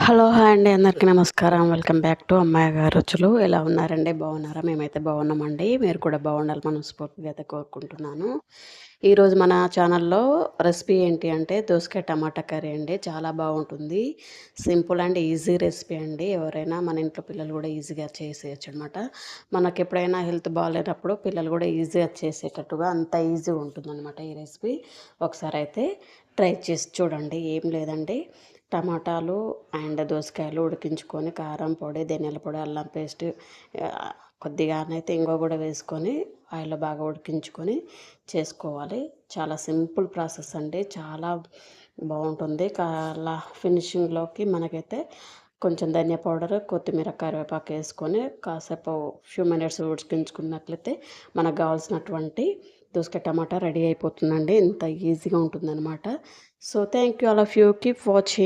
Hello! Hi అండి. అందరికీ నమస్కారం. వెల్కమ్ బ్యాక్ టు అమ్మాయి గారి రుచులు. ఎలా ఉన్నారండి? బాగున్నారా? మేమైతే బాగున్నామండి. మీరు కూడా బాగుండాలి మనస్ఫూర్తిగా అయితే కోరుకుంటున్నాను. ఈరోజు మన ఛానల్‌లో రెసిపీ ఏంటి అంటే దోసకాయ టమాటా కర్రీ అండి. చాలా బాగుంటుంది. సింపుల్ అండ్ ఈజీ రెసిపీ అండి. ఎవరైనా మన ఇంట్లో పిల్లలు కూడా ఈజీగా చేసేయొచ్చనమాట. మనకెప్పుడైనా హెల్త్ బాగాలేనప్పుడు పిల్లలు కూడా ఈజీగా చేసేటట్టుగా అంత ఈజీగా ఉంటుందన్నమాట ఈ రెసిపీ. ఒకసారి అయితే ట్రై చేసి చూడండి. ఏం లేదండి, టమాటాలు అండ్ దోసకాయలు ఉడికించుకొని కారం పొడి, ధనియాల పొడి, అల్లం పేస్ట్, కొద్దిగానైతే ఇంగువ కూడా వేసుకొని ఆయిల్లో బాగా ఉడికించుకొని చేసుకోవాలి. చాలా సింపుల్ ప్రాసెస్ అండి. చాలా బాగుంటుంది. ఫినిషింగ్లోకి మనకైతే కొంచెం ధనియా పౌడర్, కొత్తిమీర, కరివేపాకు వేసుకొని కాసేపు ఫ్యూ మినిట్స్ ఉడికించుకున్నట్లయితే మనకు కావాల్సినటువంటి దోసకాయ టమాటా రెడీ అయిపోతుందండి. ఇంత ఈజీగా ఉంటుందన్నమాట. So thank you all of you. Keep watching.